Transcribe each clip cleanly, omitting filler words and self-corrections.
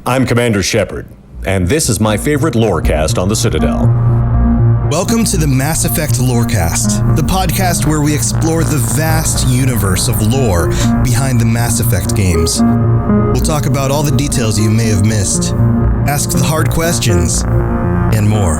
I'm Commander Shepard, and this is my favorite Lorecast on the Citadel. Welcome to the Mass Effect Lorecast, the podcast where we explore the vast universe of lore behind the Mass Effect games. We'll talk about all the details you may have missed, ask the hard questions, and more.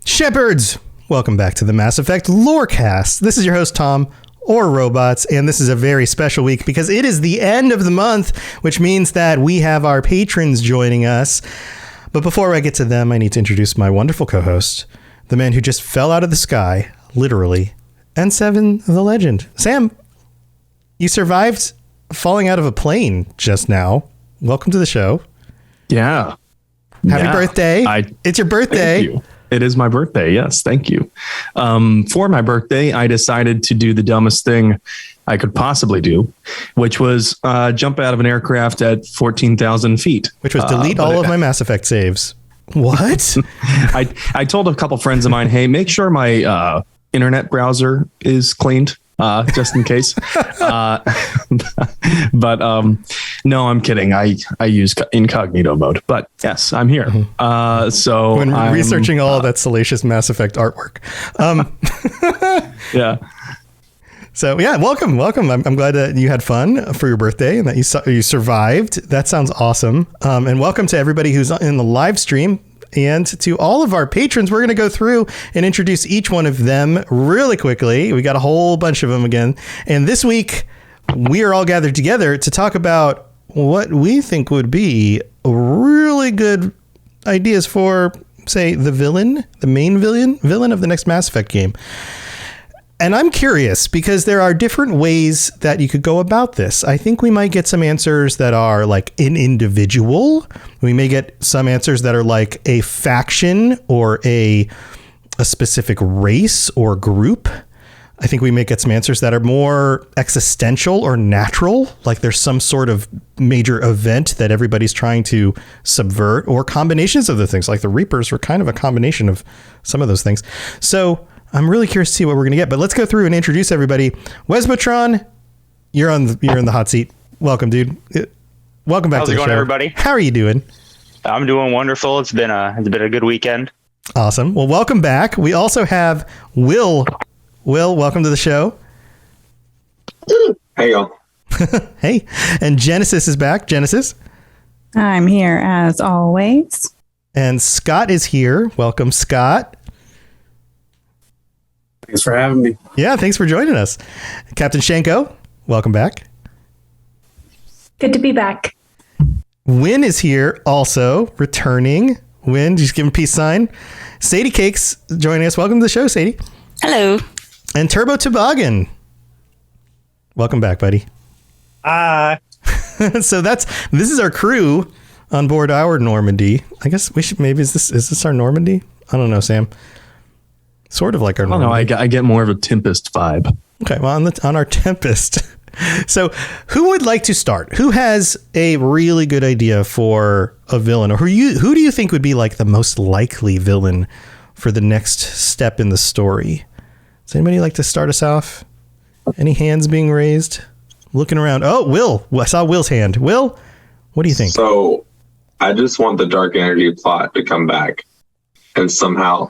Shepards, welcome back to the Mass Effect Lorecast. This is your host, Tom, or Robots, and this is a very special week because it is the end of the month, which means that we have our patrons joining us. But before I get to them, I need to introduce my wonderful co-host, the man who just fell out of the sky, literally, N7 the Legend. Sam, you survived falling out of a plane just now. Welcome to the show. Yeah. Happy birthday. It's your birthday. Thank you. It is my birthday. Yes. Thank you. For my birthday, I decided to do the dumbest thing I could possibly do, which was jump out of an aircraft at 14,000 feet. Which was delete all of my Mass Effect saves. What? I told a couple friends of mine, hey, make sure my internet browser is cleaned. Just in case. But no, I'm kidding. I use incognito mode, but yes, I'm here. So when researching all that salacious Mass Effect artwork. Yeah. So yeah, welcome. I'm glad that you had fun for your birthday and that you survived. That sounds awesome. And welcome to everybody who's in the live stream. And to all of our patrons, we're going to go through and introduce each one of them really quickly. We got a whole bunch of them again. And this week, we are all gathered together to talk about what we think would be really good ideas for, say, the main villain of the next Mass Effect game. And I'm curious because there are different ways that you could go about this. I think we might get some answers that are like an individual. We may get some answers that are like a faction or a specific race or group. I think we may get some answers that are more existential or natural, like there's some sort of major event that everybody's trying to subvert, or combinations of the things, like the Reapers were kind of a combination of some of those things. So I'm really curious to see what we're going to get, but let's go through and introduce everybody. Patron, you're in the hot seat. Welcome, dude. Welcome back to the show. How's it going, everybody? How are you doing? I'm doing wonderful. It's been a good weekend. Awesome. Well, welcome back. We also have Will. Will, welcome to the show. Hey, y'all. Hey. And Genesis is back. Genesis. I'm here as always. And Scott is here. Welcome, Scott. Thanks for having me. Yeah, thanks for joining us. Captain Shenko, welcome back. Good to be back. Win is here also, returning. Win, just give him a peace sign. Sadie Cakes joining us. Welcome to the show, Sadie. Hello. And Turbo Toboggan. Welcome back, buddy. Hi. So this is our crew on board our Normandy. I guess we should, maybe is this our Normandy? I don't know, Sam. Sort of like our Normandy. I don't know. I get more of a Tempest vibe. Okay, well, on our Tempest. So who would like to start? Who has a really good idea for a villain, or who do you think would be like the most likely villain for the next step in the story? Does anybody like to start us off? Any hands being raised? Looking around. Oh, Will. I saw Will's hand. Will, what do you think? So I just want the dark energy plot to come back and somehow,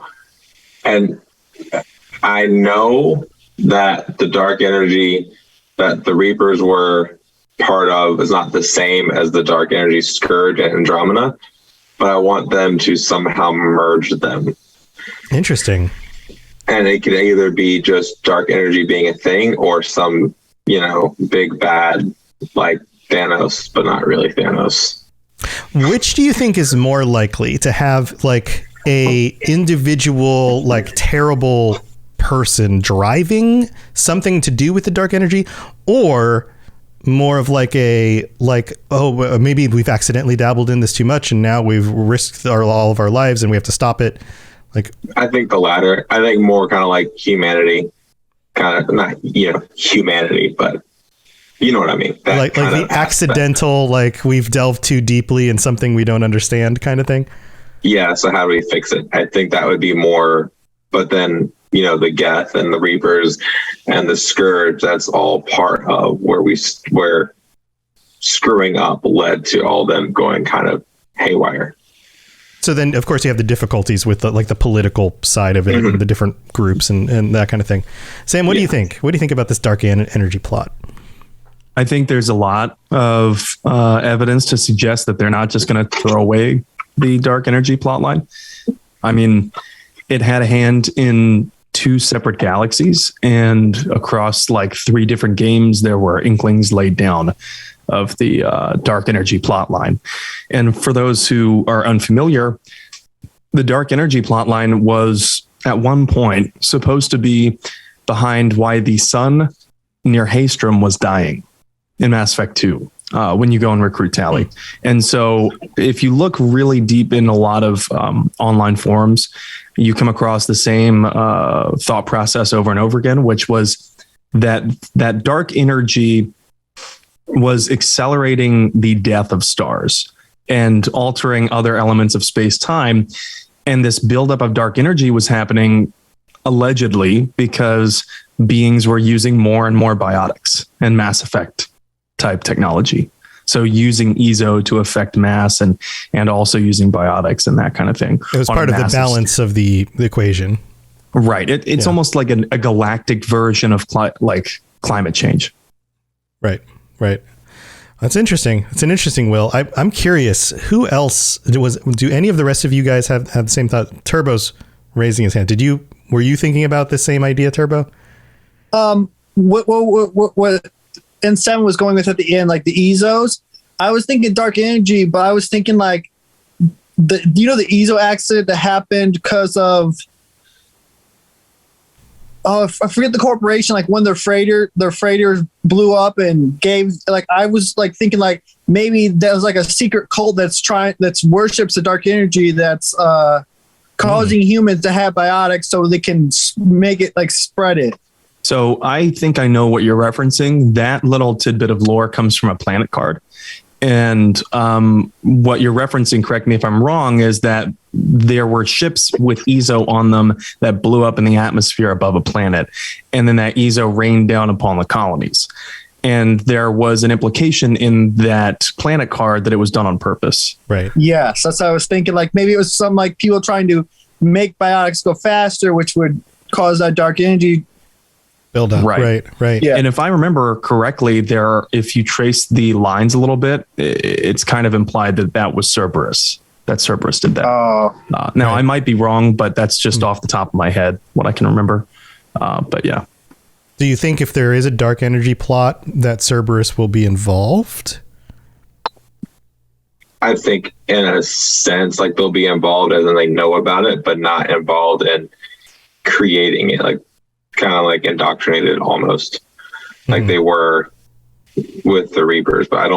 and I know that the dark energy that the Reapers were part of is not the same as the dark energy Scourge and Andromeda, but I want them to somehow merge them. Interesting. And it could either be just dark energy being a thing or some, big bad like Thanos, but not really Thanos. Which do you think is more likely to have like a individual, like terrible person driving something to do with the dark energy, or more of like maybe we've accidentally dabbled in this too much and now we've risked all of our lives and we have to stop it? Like, I think the latter. I think more kind of like humanity, kind of not humanity, but you know what I mean. Like the accidental, like we've delved too deeply in something we don't understand kind of thing. Yeah. So how do we fix it? I think that would be more. But then the Geth and the Reapers and the Scourge. That's all part of where screwing up led to all them going kind of haywire. So then, of course, you have the difficulties with the political side of it, and the different groups and that kind of thing. Sam, what do you think? What do you think about this dark energy plot? I think there's a lot of evidence to suggest that they're not just going to throw away the dark energy plotline. I mean, it had a hand in 2 separate galaxies, and across like 3 different games, there were inklings laid down of the dark energy plotline. And for those who are unfamiliar, the dark energy plotline was at one point supposed to be behind why the sun near Haystrom was dying in Mass Effect 2 when you go and recruit Tally. And so if you look really deep in a lot of online forums, you come across the same thought process over and over again, which was that dark energy was accelerating the death of stars and altering other elements of space-time. And this buildup of dark energy was happening allegedly because beings were using more and more biotics and Mass Effect type technology. So using EZO to affect mass and also using biotics and that kind of thing. It was part of the balance of the equation. Right. It's almost like a galactic version of climate change. Right. That's interesting. It's an interesting will. I'm curious, who else do any of the rest of you guys have the same thought? Turbo's raising his hand. Were you thinking about the same idea, Turbo? What and Sam was going with at the end, like the EZOs. I was thinking dark energy, but I was thinking like the EZO accident that happened because of I forget the corporation, like when their freighters blew up and gave, like, I was like thinking like maybe that was like a secret cult that's worships the dark energy that's causing humans to have biotics so they can make it like spread it. So I think I know what you're referencing. That little tidbit of lore comes from a planet card. And what you're referencing, correct me if I'm wrong, is that there were ships with EZO on them that blew up in the atmosphere above a planet. And then that EZO rained down upon the colonies. And there was an implication in that planet card that it was done on purpose. Right. Yes, that's what I was thinking. Like maybe it was some like people trying to make biotics go faster, which would cause that dark energy build up. Right. Yeah. And if I remember correctly, if you trace the lines a little bit, it's kind of implied that was Cerberus. That Cerberus did that. Now I might be wrong, but that's just off the top of my head, what I can remember. But yeah. Do you think if there is a dark energy plot that Cerberus will be involved? I think in a sense, like they'll be involved as in they know about it, but not involved in creating it. Like kind of like indoctrinated almost like they were with the Reapers, but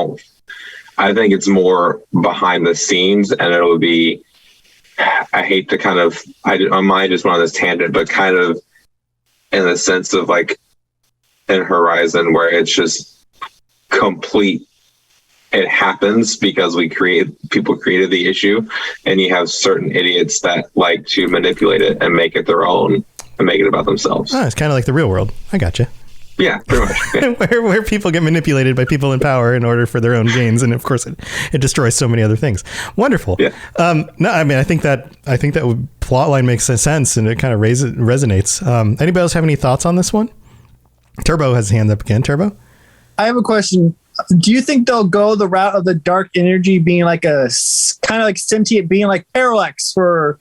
I think it's more behind the scenes, and it'll be, I hate to kind of, I might just went on this tangent, but kind of in the sense of like in Horizon where it's just complete, it happens because people created the issue, and you have certain idiots that like to manipulate it and make it their own and make it about themselves. Oh, it's kind of like the real world. I gotcha. Yeah, pretty much. Yeah. where people get manipulated by people in power in order for their own gains, and of course it destroys so many other things. Wonderful. Yeah. No, I mean I think that plot line makes sense, and it kind of resonates. Anybody else have any thoughts on this one? Turbo has his hand up again. Turbo, I have a question. Do you think they'll go the route of the dark energy being like a kind of like sentient being, like Parallax for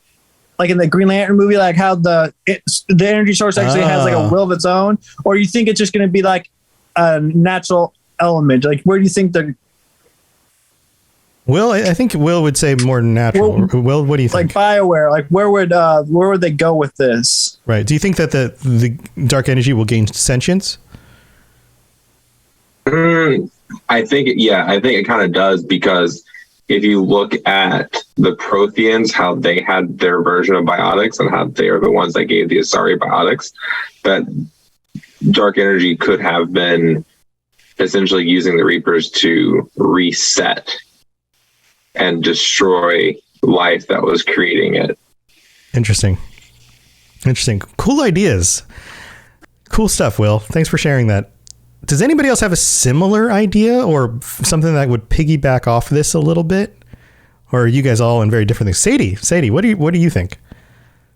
like in the Green Lantern movie, like how the energy source actually has like a will of its own? Or you think it's just going to be like a natural element? Like where do you think they're... Will, I think Will would say more natural. Will, what do you think? Like BioWare, like where would they go with this? Right. Do you think that the dark energy will gain sentience? I think it kind of does, because if you look at the Protheans, how they had their version of biotics and how they are the ones that gave the Asari biotics, that dark energy could have been essentially using the Reapers to reset and destroy life that was creating it. Interesting. Interesting. Cool ideas. Cool stuff, Will. Thanks for sharing that. Does anybody else have a similar idea or something that would piggyback off this a little bit? Or are you guys all in very different things? Sadie, what do you think?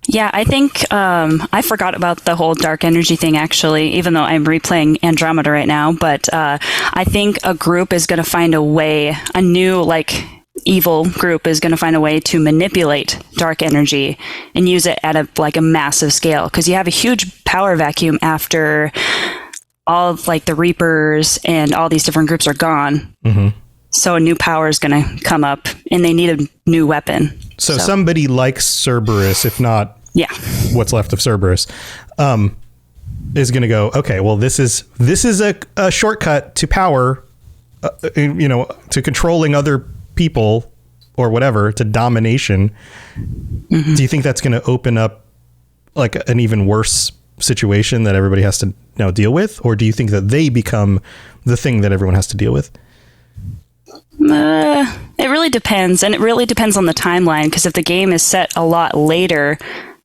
Yeah, I think I forgot about the whole dark energy thing, actually, even though I'm replaying Andromeda right now. But I think a group is going to find a way, a new, evil group is going to find a way to manipulate dark energy and use it at a massive scale. Because you have a huge power vacuum after all of, the Reapers and all these different groups are gone. Mm-hmm. So a new power is going to come up, and they need a new weapon. So somebody like Cerberus, if not what's left of Cerberus, is going to go, okay, well, this is a shortcut to power, to controlling other people or whatever, to domination. Mm-hmm. Do you think that's going to open up an even worse situation that everybody has to now deal with? Or do you think that they become the thing that everyone has to deal with? It really depends, and it really depends on the timeline, because if the game is set a lot later,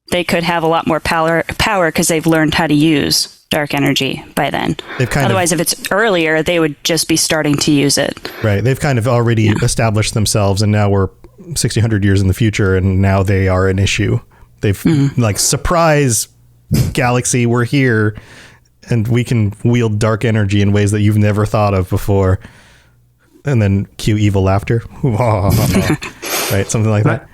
they could have a lot more power because they've learned how to use dark energy by then. Otherwise, if it's earlier, they would just be starting to use it. Right. They've kind of already established themselves, and now we're 100 years in the future, and now they are an issue. They've surprise galaxy, we're here, and we can wield dark energy in ways that you've never thought of before. And then cue evil laughter. Right, something like that.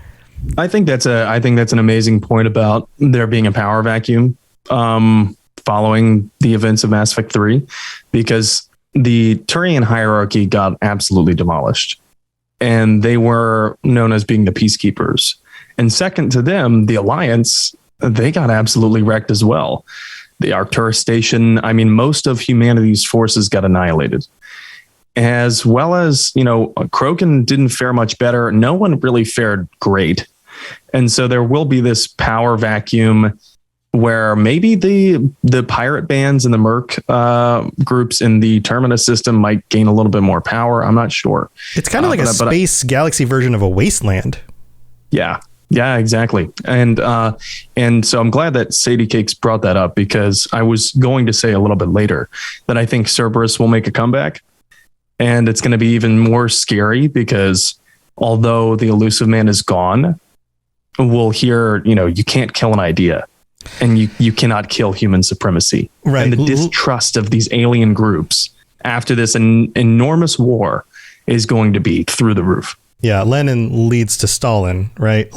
I think that's an amazing point about there being a power vacuum following the events of Mass Effect 3, because the Turian hierarchy got absolutely demolished, and they were known as being the peacekeepers. And second to them, the Alliance, they got absolutely wrecked as well. The Arcturus station, most of humanity's forces got annihilated. As well as, Krogan didn't fare much better. No one really fared great. And so there will be this power vacuum where maybe the pirate bands and the merc groups in the Terminus system might gain a little bit more power. I'm not sure. It's kind of like a space galaxy version of a wasteland. Yeah. Yeah, exactly. And so I'm glad that Sadie Cakes brought that up, because I was going to say a little bit later that I think Cerberus will make a comeback. And it's going to be even more scary because although the elusive man is gone, we'll hear, you can't kill an idea, and you cannot kill human supremacy. Right. And the distrust of these alien groups after this enormous war is going to be through the roof. Yeah. Lenin leads to Stalin, right?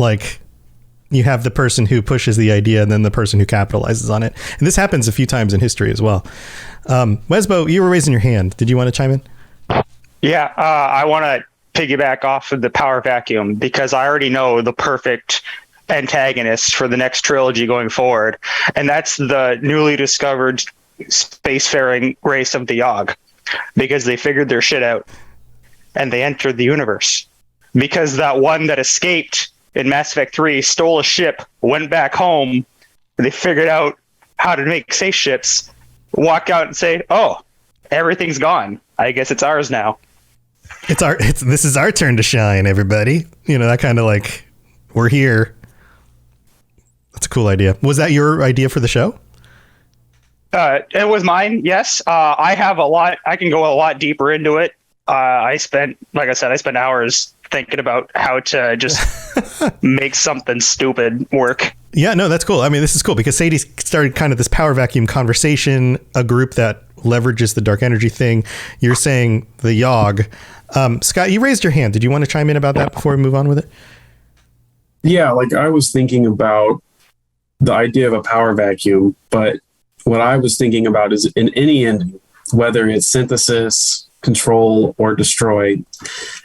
You have the person who pushes the idea and then the person who capitalizes on it. And this happens a few times in history as well. Wesbo, you were raising your hand. Did you want to chime in? Yeah, I want to piggyback off of the power vacuum, because I already know the perfect antagonist for the next trilogy going forward, and that's the newly discovered spacefaring race of the Yogg, because they figured their shit out and they entered the universe. Because that one that escaped in Mass Effect 3 stole a ship, went back home, they figured out how to make spaceships, walk out and say, "Oh, everything's gone. I guess it's ours now." This is our turn to shine, everybody. That kind of we're here. That's a cool idea. Was that your idea for the show? It was mine. Yes. I have a lot. I can go a lot deeper into it. I spent hours thinking about how to just make something stupid work. Yeah, no, that's cool. This is cool because Sadie started kind of this power vacuum conversation, a group that leverages the dark energy thing. You're saying the Yogg. Scott, you raised your hand. Did you want to chime in about that before we move on with it? Yeah, I was thinking about the idea of a power vacuum, but what I was thinking about is in any ending, whether it's synthesis, control, or destroy,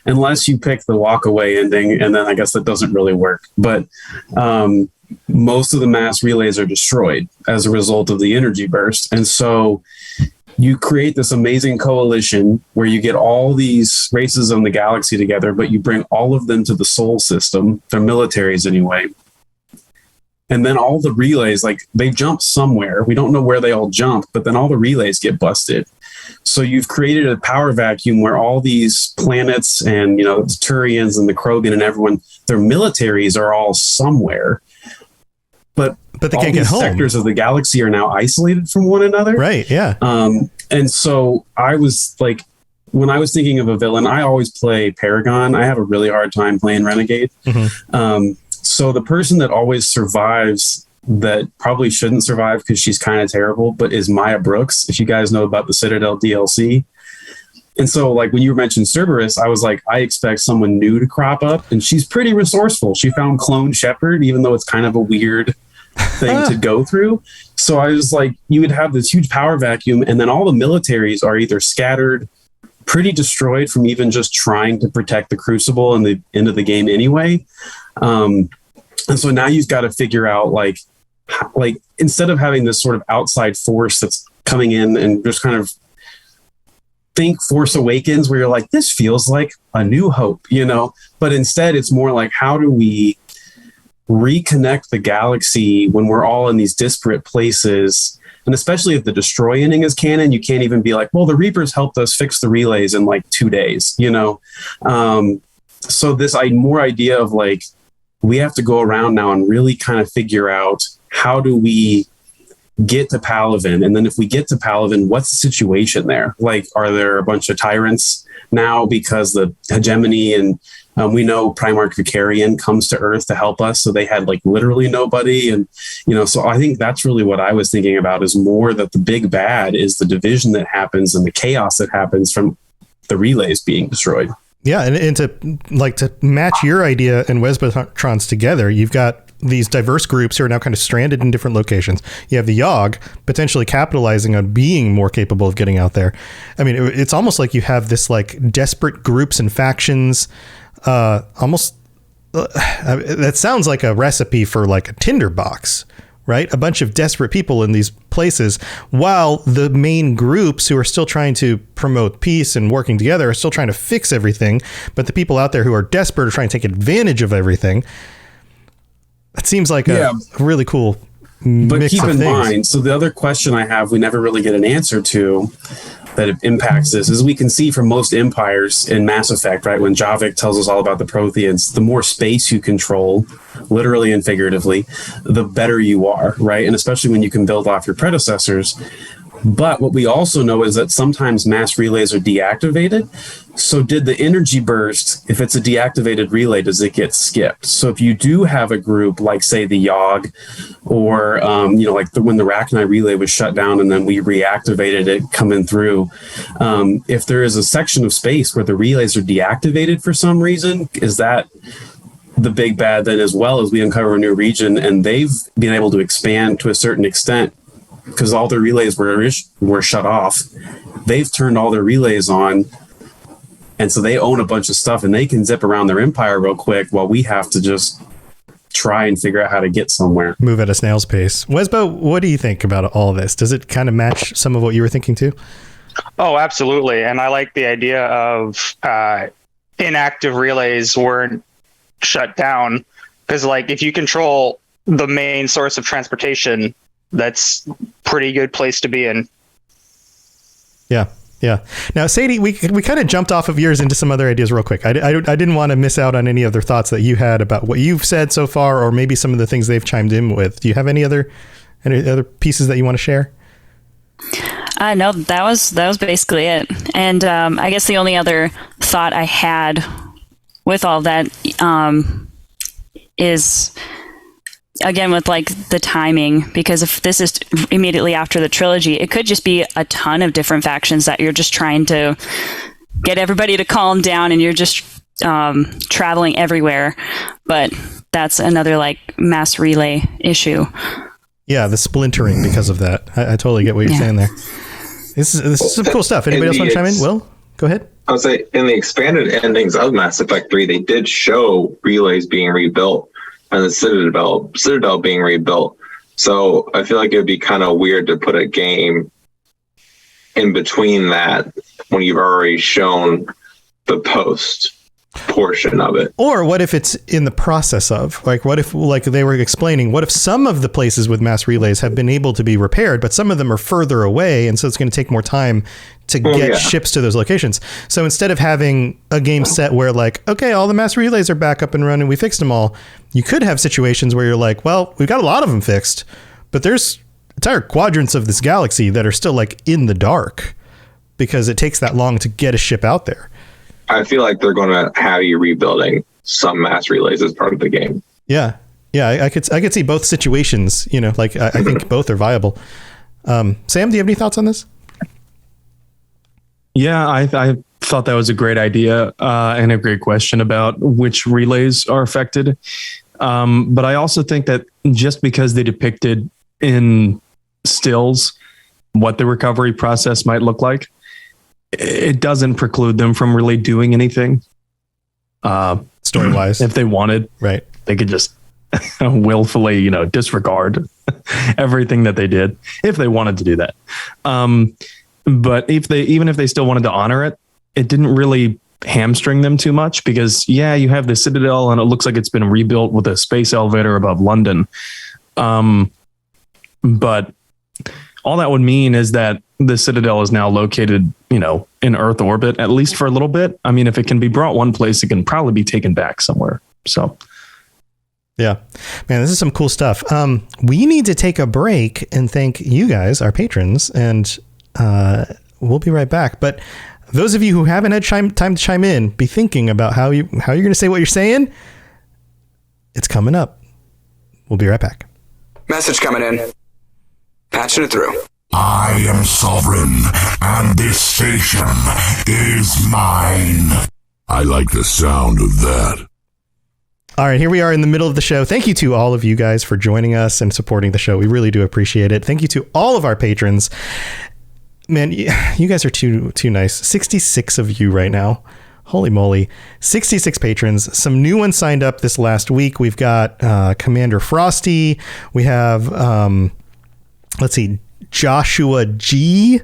unless you pick the walk away ending, and then I guess that doesn't really work. But most of the mass relays are destroyed as a result of the energy burst. And so you create this amazing coalition where you get all these races in the galaxy together, but you bring all of them to the Sol system, their militaries anyway. And then all the relays, they jump somewhere. We don't know where they all jump, but then all the relays get busted. So you've created a power vacuum where all these planets and, the Turians and the Krogan and everyone, their militaries are all somewhere. But But they all can't get these home. sectors of the galaxy are now isolated from one another. Right. Yeah. And so I was like, when I was thinking of a villain, I always play Paragon. I have a really hard time playing Renegade. So the person that always survives that probably shouldn't survive because she's kind of terrible, but is Maya Brooks, if you guys know about the Citadel DLC. And so, like, when you mentioned Cerberus, I was like, I expect someone new to crop up, and she's pretty resourceful. She found clone Shepard, even though it's kind of a weird thing to go through. So I was like, you would have this huge power vacuum, and then all the militaries are either scattered, pretty destroyed from even just trying to protect the Crucible in the end of the game anyway. And so now you've got to figure out, like instead of having this sort of outside force that's coming in and just kind of think Force Awakens, where you're like, this feels like A New Hope, you know, but instead it's more like, how do we reconnect the galaxy when we're all in these disparate places? And especially if the destroy ending is canon, you can't even be like, well, the Reapers helped us fix the relays in like 2 days, you know? So this more idea of like, we have to go around now and really kind of figure out, how do we get to Palaven? And then if we get to Palaven, what's the situation there? Like, are there a bunch of tyrants now because the hegemony, and we know Primarch Vicarian comes to Earth to help us, so they had like literally nobody. And, you know, so I think that's really what I was thinking about, is more that the big bad is the division that happens and the chaos that happens from the relays being destroyed. Yeah, and to match your idea and Wesbatron's together, you've got these diverse groups who are now kind of stranded in different locations. You have the Yogg potentially capitalizing on being more capable of getting out there. I mean, it's almost like you have this like desperate groups and factions. That sounds like a recipe for like a tinderbox, right? A bunch of desperate people in these places, while the main groups who are still trying to promote peace and working together are still trying to fix everything. But the people out there who are desperate are trying to take advantage of everything. That seems like a really cool mix. But keep in mind, so the other question I have, we never really get an answer to, that it impacts this, is we can see from most empires in Mass Effect, right, when Javik tells us all about the Protheans, the more space you control, literally and figuratively, the better you are, right? And especially when you can build off your predecessors. But what we also know is that sometimes mass relays are deactivated. So did the energy burst, if it's a deactivated relay, does it get skipped? So if you do have a group like, say, the Yogg, or, you know, like when the Rachni relay was shut down and then we reactivated it coming through, if there is a section of space where the relays are deactivated for some reason, is that the big bad then, as well as we uncover a new region and they've been able to expand to a certain extent? Because all their relays were shut off. They've turned all their relays on. And so they own a bunch of stuff and they can zip around their empire real quick while we have to just try and figure out how to get somewhere. Move at a snail's pace. Wesbo, what do you think about all of this? Does it kind of match some of what you were thinking too? Oh, absolutely. And I like the idea of inactive relays weren't shut down. Because like if you control the main source of transportation, that's pretty good place to be in. Yeah. Now, Sadie, we kind of jumped off of yours into some other ideas real quick. I didn't want to miss out on any other thoughts that you had about what you've said so far, or maybe some of the things they've chimed in with. Do you have any other pieces that you want to share? No, that was basically it. And I guess the only other thought I had with all that is, again, with like the timing, because if this is immediately after the trilogy, it could just be a ton of different factions that you're just trying to get everybody to calm down and you're just traveling everywhere. But that's another like mass relay issue. Yeah, the splintering because of that. I totally get what you're saying there. This is some cool stuff. Anybody else want to chime in? Will, go ahead. I would say in the expanded endings of Mass Effect 3, they did show relays being rebuilt and the Citadel being rebuilt. So I feel like it would be kind of weird to put a game in between that when you've already shown the post portion of it. Or what if it's in the process of, like, what if, like they were explaining, what if some of the places with mass relays have been able to be repaired, but some of them are further away, and so it's going to take more time to get ships to those locations. So instead of having a game set where, like, okay, all the mass relays are back up and running, we fixed them all, you could have situations where you're like, well, we've got a lot of them fixed, but there's entire quadrants of this galaxy that are still, like, in the dark because it takes that long to get a ship out there. I feel like they're going to have you rebuilding some mass relays as part of the game. Yeah. I could see both situations, you know, like I think both are viable. Sam, do you have any thoughts on this? Yeah, I thought that was a great idea and a great question about which relays are affected. But I also think that just because they depicted in stills what the recovery process might look like, it doesn't preclude them from really doing anything. Story-wise. If they wanted, right, they could just willfully, you know, disregard everything that they did if they wanted to do that. But even if they still wanted to honor it, it didn't really hamstring them too much because, yeah, you have the Citadel and it looks like it's been rebuilt with a space elevator above London. But all that would mean is that the Citadel is now located, you know, in Earth orbit, at least for a little bit. I mean, if it can be brought one place, it can probably be taken back somewhere. So, yeah, man, this is some cool stuff. We need to take a break and thank you guys, our patrons, and we'll be right back. But those of you who haven't had time to chime in, be thinking about how you're going to say what you're saying. It's coming up. We'll be right back. Message coming in. Patching it through. I am sovereign, and this station is mine. I like the sound of that. All right, here we are in the middle of the show. Thank you to all of you guys for joining us and supporting the show. We really do appreciate it. Thank you to all of our patrons. Man, you guys are too nice. 66 of you right now. Holy moly. 66 patrons. Some new ones signed up this last week. We've got Commander Frosty. We have, let's see, Joshua G,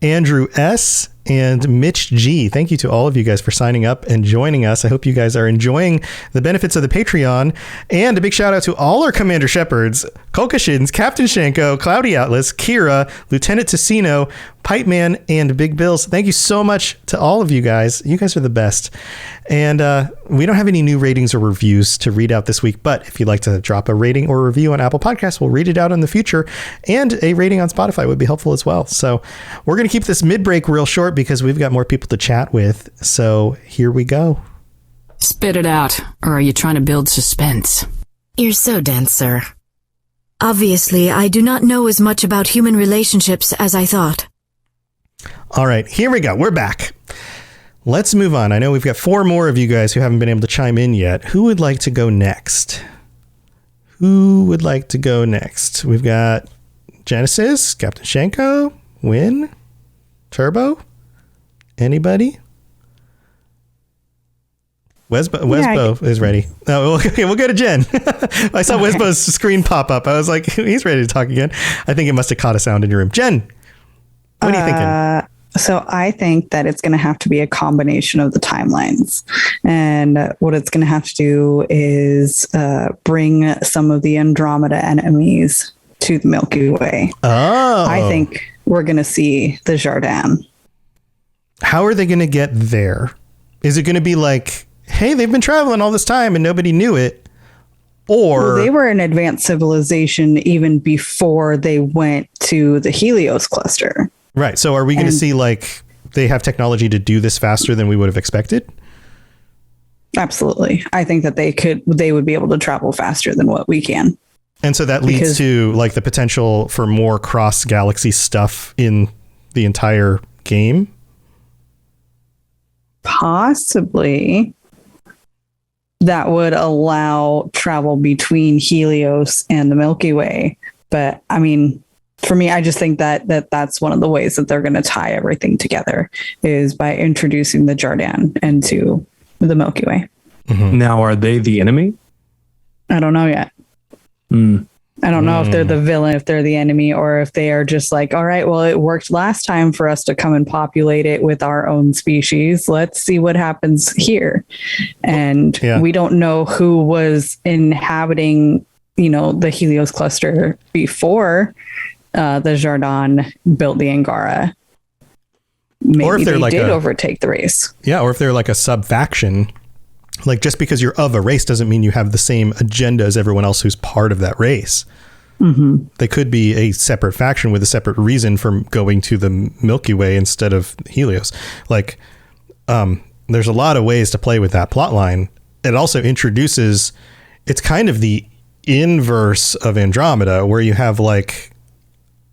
Andrew S, and Mitch G. Thank you to all of you guys for signing up and joining us. I hope you guys are enjoying the benefits of the Patreon. And a big shout out to all our Commander Shepards, Kolkashins, Captain Shanko, Cloudy Atlas, Kira, Lieutenant Tessino, Pipe Man, and Big Bills. Thank you so much to all of you guys. You guys are the best. And we don't have any new ratings or reviews to read out this week, but if you'd like to drop a rating or review on Apple Podcasts, we'll read it out in the future. And a rating on Spotify would be helpful as well. So we're going to keep this mid-break real short because we've got more people to chat with. So here we go. Spit it out, or are you trying to build suspense? You're so dense, sir. Obviously, I do not know as much about human relationships as I thought. All right, here we go. We're back. Let's move on. I know we've got 4 more of you guys who haven't been able to chime in yet. Who would like to go next? We've got Genesis, Captain Shanko, Win, Turbo. Anybody? Wesbo is ready. Oh, okay, we'll go to Jen. I saw Wesbo's screen pop up. I was like, he's ready to talk again. I think it must have caught a sound in your room. Jen, what are you thinking? So I think that it's going to have to be a combination of the timelines. And what it's going to have to do is bring some of the Andromeda enemies to the Milky Way. Oh. I think we're going to see the Jardan. How are they going to get there? Is it going to be like, hey, they've been traveling all this time and nobody knew it? Or they were an advanced civilization even before they went to the Helios cluster. Right. So are we going to see like they have technology to do this faster than we would have expected? Absolutely. I think that they would be able to travel faster than what we can. And so that leads to like the potential for more cross galaxy stuff in the entire game. Possibly. That would allow travel between Helios and the Milky Way. But I mean, for me, I just think that's one of the ways that they're going to tie everything together is by introducing the Jardan into the Milky Way. Mm-hmm. Now, are they the enemy? I don't know yet. I don't know if they're the villain, if they're the enemy, or if they are just like, all right, well, it worked last time for us to come and populate it with our own species. Let's see what happens here. And we don't know who was inhabiting, the Helios cluster before the Jardin built the Angara. Maybe or if they did overtake the race. Yeah, or if they're like a sub-faction. Like, just because you're of a race doesn't mean you have the same agenda as everyone else who's part of that race. Mm-hmm. They could be a separate faction with a separate reason for going to the Milky Way instead of Helios. Like, there's a lot of ways to play with that plot line. It also introduces, it's kind of the inverse of Andromeda, where you have like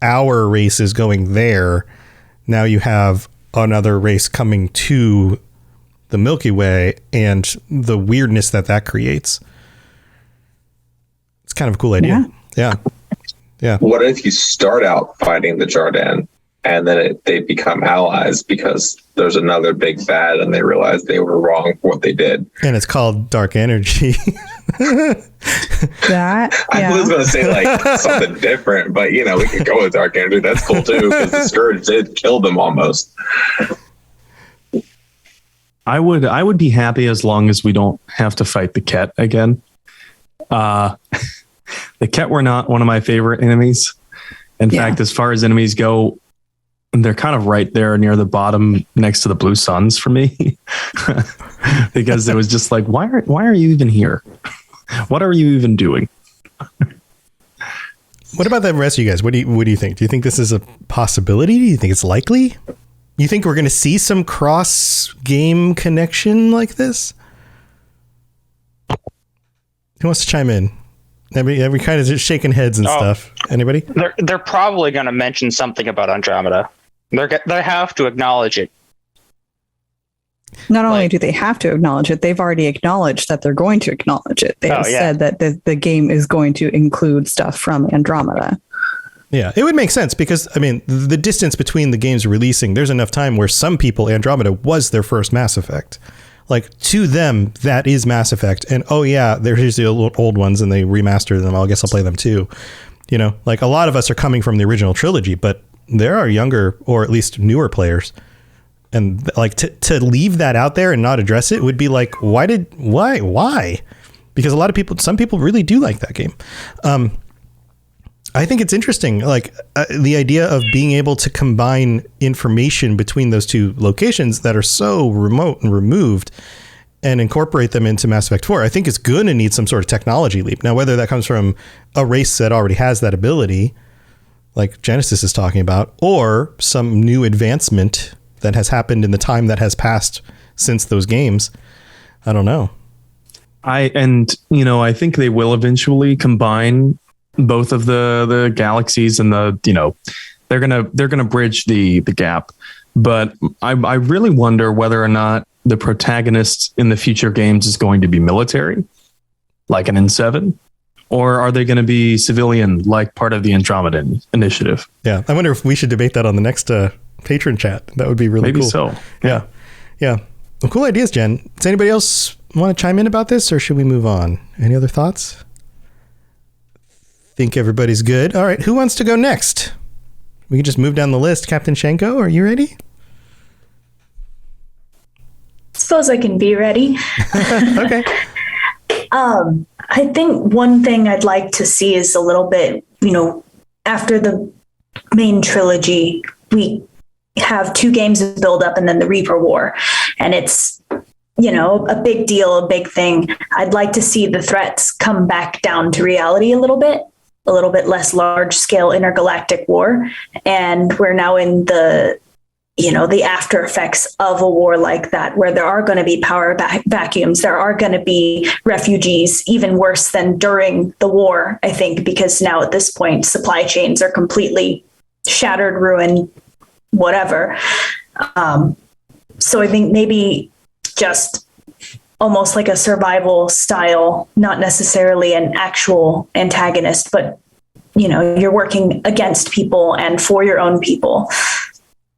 our races going there. Now you have another race coming to the Milky Way and the weirdness that creates. It's kind of a cool idea. Yeah. What if you start out fighting the Jardin and then they become allies because there's another big bad and they realize they were wrong for what they did? And it's called dark energy. I was going to say like something different, but we could go with dark energy. That's cool too, because the Scourge did kill them almost. I would be happy as long as we don't have to fight the Ket again. The Ket were not one of my favorite enemies. In fact, as far as enemies go, they're kind of right there near the bottom next to the Blue Suns for me. Because it was just like, why are you even here? What are you even doing? What about the rest of you guys? What do you think? Do you think this is a possibility? Do you think it's likely? You think we're going to see some cross-game connection like this? Who wants to chime in? Every kind of just shaking heads and stuff. Anybody? They're probably going to mention something about Andromeda. They have to acknowledge it. Not only do they have to acknowledge it, they've already acknowledged that they're going to acknowledge it. They have said that the game is going to include stuff from Andromeda. Yeah, it would make sense because, I mean, the distance between the games releasing, there's enough time where some people, Andromeda was their first Mass Effect. Like, to them, that is Mass Effect. And, there's the old ones and they remastered them. I guess I'll play them too. Like a lot of us are coming from the original trilogy, but there are younger or at least newer players. And like to leave that out there and not address it would be like, why? Because some people really do like that game. I think it's interesting, like the idea of being able to combine information between those two locations that are so remote and removed and incorporate them into Mass Effect 4. I think it's going to need some sort of technology leap. Now, whether that comes from a race that already has that ability, like Genesis is talking about, or some new advancement that has happened in the time that has passed since those games, I don't know. I think they will eventually combine both of the galaxies and they're gonna bridge the gap. But I really wonder whether or not the protagonist in the future games is going to be military, like an N7, or are they going to be civilian, like part of the Andromeda initiative? Yeah, I wonder if we should debate that on the next Patron chat. That would be really Maybe cool. So. Yeah. Well, cool ideas, Jen. Does anybody else want to chime in about this, or should we move on? Any other thoughts? Think everybody's good. All right, who wants to go next? We can just move down the list. Captain Shenko, are you ready? Suppose I can be ready. Okay. I think one thing I'd like to see is a little bit, after the main trilogy, we have 2 games of build up and then the Reaper War. And it's, a big deal, a big thing. I'd like to see the threats come back down to reality a little bit less large scale intergalactic war. And we're now in the after effects of a war like that, where there are going to be power vacuums. There are going to be refugees, even worse than during the war, I think, because now at this point, supply chains are completely shattered, ruined, whatever. So I think maybe just almost like a survival style, not necessarily an actual antagonist, but, you're working against people and for your own people.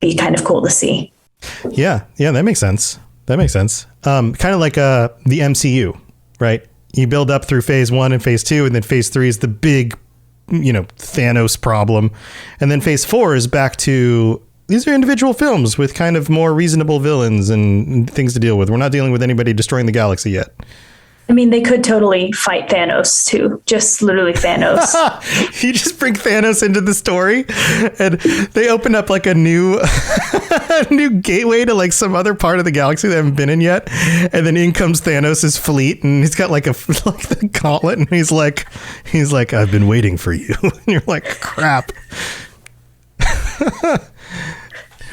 Be kind of cool to see. Yeah, that makes sense. Kind of like the MCU, right? You build up through phase 1 and phase 2, and then phase 3 is the big Thanos problem. And then phase 4 is back to, these are individual films with kind of more reasonable villains and things to deal with. We're not dealing with anybody destroying the galaxy yet. I mean, they could totally fight Thanos too. Just literally Thanos. You just bring Thanos into the story and they open up like a new gateway to like some other part of the galaxy they haven't been in yet. And then in comes Thanos' fleet and he's got like the gauntlet and he's like, I've been waiting for you. And you're like, crap.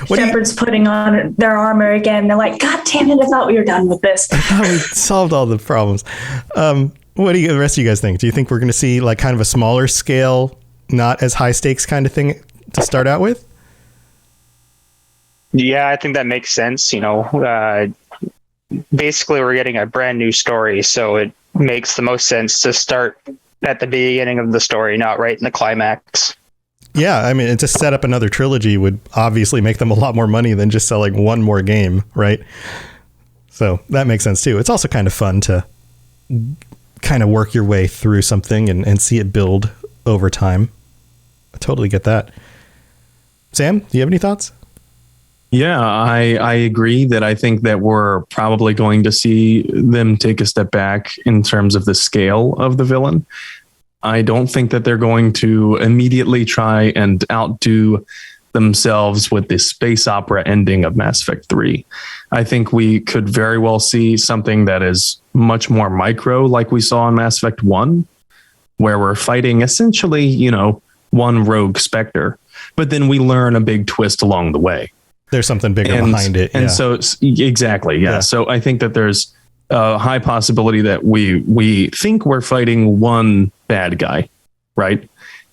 Shepard's putting on their armor again. They're like, God damn it, I thought we were done with this. I thought we solved all the problems. What do the rest of you guys think? Do you think we're going to see like kind of a smaller scale, not as high stakes kind of thing to start out with? Yeah, I think that makes sense. Basically we're getting a brand new story, so it makes the most sense to start at the beginning of the story, not right in the climax. Yeah, I mean, to set up another trilogy would obviously make them a lot more money than just selling one more game, right? So that makes sense too. It's also kind of fun to kind of work your way through something and see it build over time. I totally get that. Sam, do you have any thoughts? Yeah, I agree that I think that we're probably going to see them take a step back in terms of the scale of the villain. I don't think that they're going to immediately try and outdo themselves with the space opera ending of Mass Effect 3. I think we could very well see something that is much more micro, like we saw in Mass Effect 1, where we're fighting essentially, one rogue Spectre, but then we learn a big twist along the way. There's something bigger behind it. And so, exactly. Yeah. So I think that there's a high possibility that we think we're fighting one bad guy, right?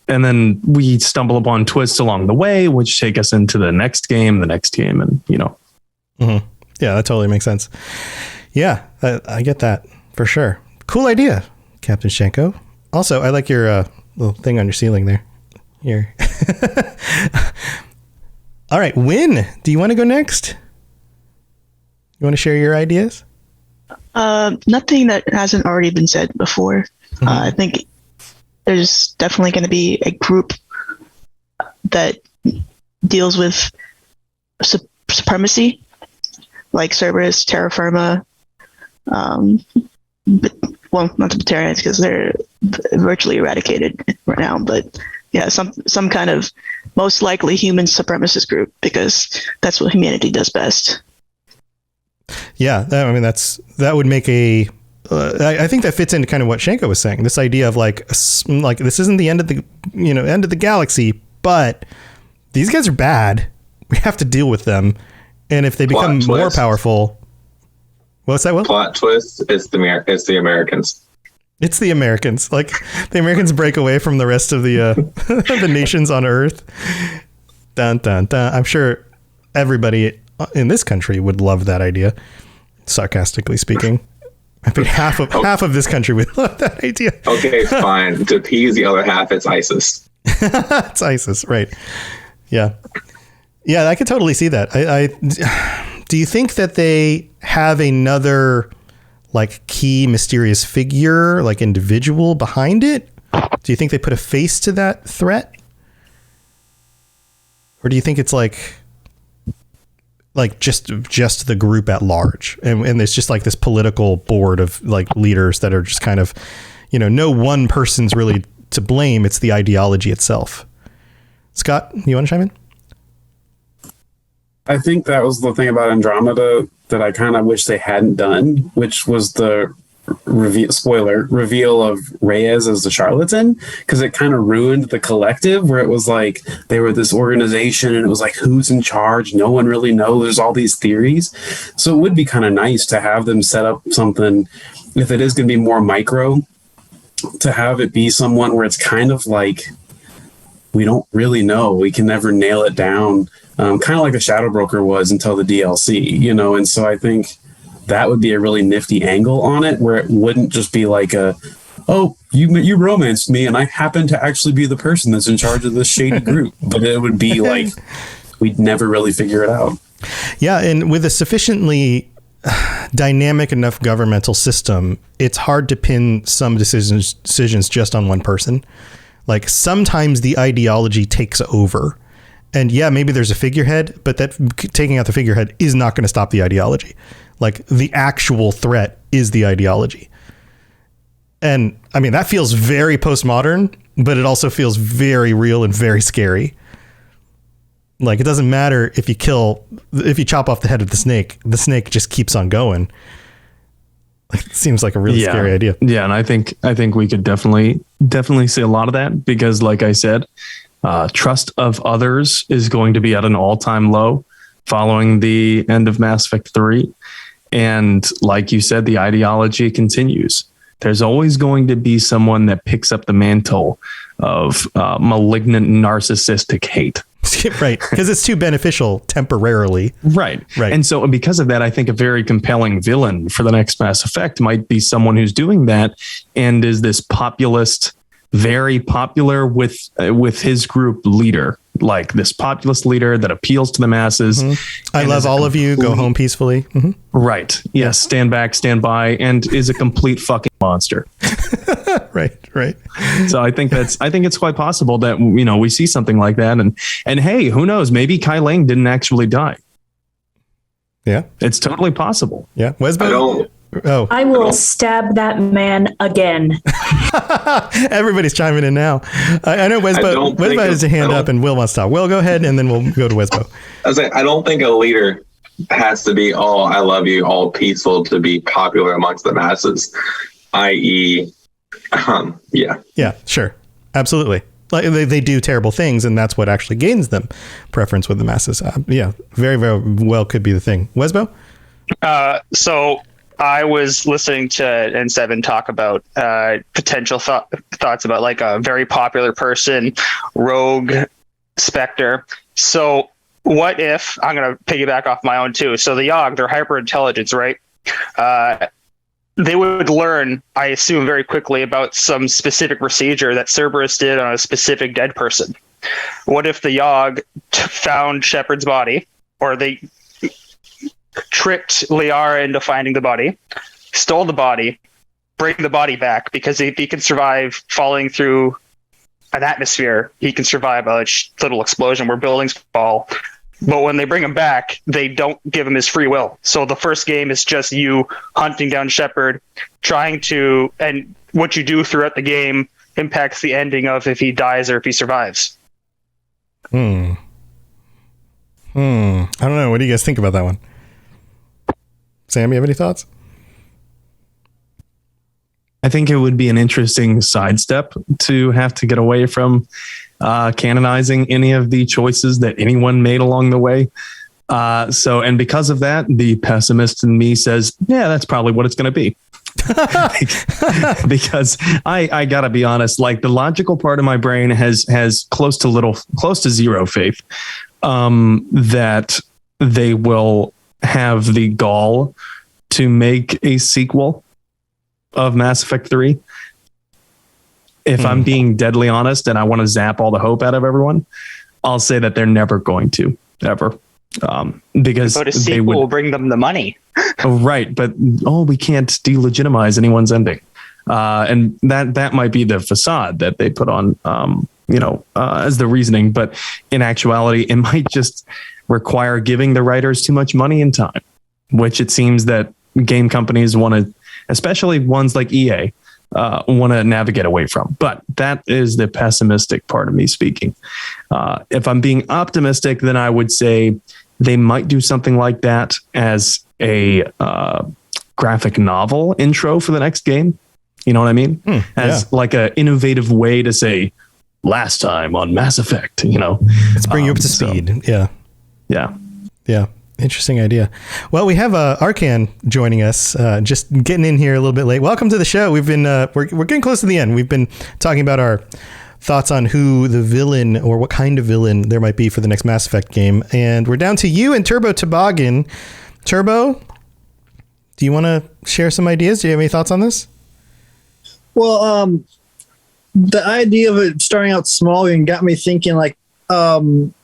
And then we stumble upon twists along the way, which take us into the next game, and Mm-hmm. Yeah, that totally makes sense. Yeah, I get that for sure. Cool idea, Captain Shenko. Also, I like your little thing on your ceiling there. Here. All right, Win, do you want to go next? You want to share your ideas? Nothing that hasn't already been said before. Mm-hmm. I think there's definitely going to be a group that deals with supremacy, like Cerberus, Terra Firma, but, well, not the Terrans because they're virtually eradicated right now, but yeah, some kind of most likely human supremacist group, because that's what humanity does best. Yeah, that would make a. I think that fits into kind of what Shenko was saying. This idea of like this isn't the end of the end of the galaxy, but these guys are bad. We have to deal with them, and if they become more powerful, what's that? Will? Plot twist: it's the Americans. It's the Americans. Like the Americans break away from the rest of the the nations on Earth. Dun dun dun. I'm sure everybody in this country would love that idea, sarcastically speaking. I think half of this country would love that idea. Okay, fine. To appease the other half, it's ISIS. It's ISIS, right? Yeah, I could totally see that. I do you think that they have another like key mysterious figure, like individual behind it? Do you think they put a face to that threat, or do you think it's like just the group at large, and there's just like this political board of like leaders that are just kind of, no one person's really to blame. It's the ideology itself. Scott, you want to chime in? I think that was the thing about Andromeda that I kind of wish they hadn't done, which was the reveal of Reyes as the charlatan, because it kind of ruined the collective, where it was like they were this organization and it was like, who's in charge? No one really knows. There's all these theories. So it would be kind of nice to have them set up something, if it is going to be more micro, to have it be someone where it's kind of like, we don't really know. We can never nail it down. Kind of like a Shadow Broker was until the DLC, and so I think that would be a really nifty angle on it, where it wouldn't just be like you romanced me and I happen to actually be the person that's in charge of this shady group, but it would be like we'd never really figure it out. Yeah, and with a sufficiently dynamic enough governmental system, it's hard to pin some decisions just on one person. Like sometimes the ideology takes over. And yeah, maybe there's a figurehead, but that taking out the figurehead is not going to stop the ideology. Like the actual threat is the ideology. And I mean, that feels very postmodern, but it also feels very real and very scary. Like it doesn't matter if you chop off the head of the snake just keeps on going. Like, it seems like a really scary idea. Yeah. And I think we could definitely see a lot of that because like I said, trust of others is going to be at an all-time low following the end of Mass Effect 3. And like you said, the ideology continues. There's always going to be someone that picks up the mantle of malignant narcissistic hate. Right. Because it's too beneficial temporarily. Right. And so because of that, I think a very compelling villain for the next Mass Effect might be someone who's doing that and is this populist, very popular with his group leader, like this populist leader that appeals to the masses. Mm-hmm. I love all of you. Go home peacefully. Mm-hmm. Right. Yes. Stand back, stand by, and is a complete fucking monster. Right. So I think it's quite possible that, you know, we see something like that. And hey, who knows? Maybe Kai Lang didn't actually die. Yeah. It's totally possible. Yeah. Wesbo? I will stab that man again. Everybody's chiming in now. I know Wesbo has a hand up and Will wants to talk. Will, go ahead and then we'll go to Wesbo. I don't think a leader has to be all I love you, all peaceful to be popular amongst the masses, i.e., yeah, sure. Absolutely. Like they do terrible things and that's what actually gains them preference with the masses. Very, very well could be the thing. Wesbo? So I was listening to N7 talk about potential thoughts about like a very popular person, rogue Spectre. So what if, I'm going to piggyback off my own too. So the Yogg, they're hyper intelligence, right? They would learn, I assume, very quickly about some specific procedure that Cerberus did on a specific dead person. What if the Yogg found Shepard's body, or they tricked Liara into finding the body, stole the body, bring the body back, because if he can survive falling through an atmosphere, he can survive a little explosion where buildings fall. But when they bring him back, they don't give him his free will. So the first game is just you hunting down Shepard, and what you do throughout the game impacts the ending of if he dies or if he survives. I don't know. What do you guys think about that one? Sam, you have any thoughts? I think it would be an interesting sidestep to have to get away from canonizing any of the choices that anyone made along the way. And because of that, the pessimist in me says, yeah, that's probably what it's going to be. Because I gotta be honest, like the logical part of my brain has close to zero faith that they will have the gall to make a sequel of Mass Effect 3. If I'm being deadly honest and I want to zap all the hope out of everyone, I'll say that they're never going to, ever. Because a sequel will bring them the money. Right. But, we can't delegitimize anyone's ending. And that might be the facade that they put on, as the reasoning. But in actuality, it might just require giving the writers too much money and time, which it seems that game companies want to, especially ones like EA, want to navigate away from. But that is the pessimistic part of me speaking. If I'm being optimistic, then I would say they might do something like that as a graphic novel intro for the next game. You know what I mean? As like an innovative way to say last time on Mass Effect, Let's bring you up to speed. Yeah. Interesting idea. Well, we have Arcan joining us, just getting in here a little bit late. Welcome to the show. We've been we're getting close to the end. We've been talking about our thoughts on who the villain or what kind of villain there might be for the next Mass Effect game, and we're down to you and Turbo Toboggan. Turbo, do you want to share some ideas? Do you have any thoughts on this? Well, the idea of it starting out small and got me thinking. Like, I'm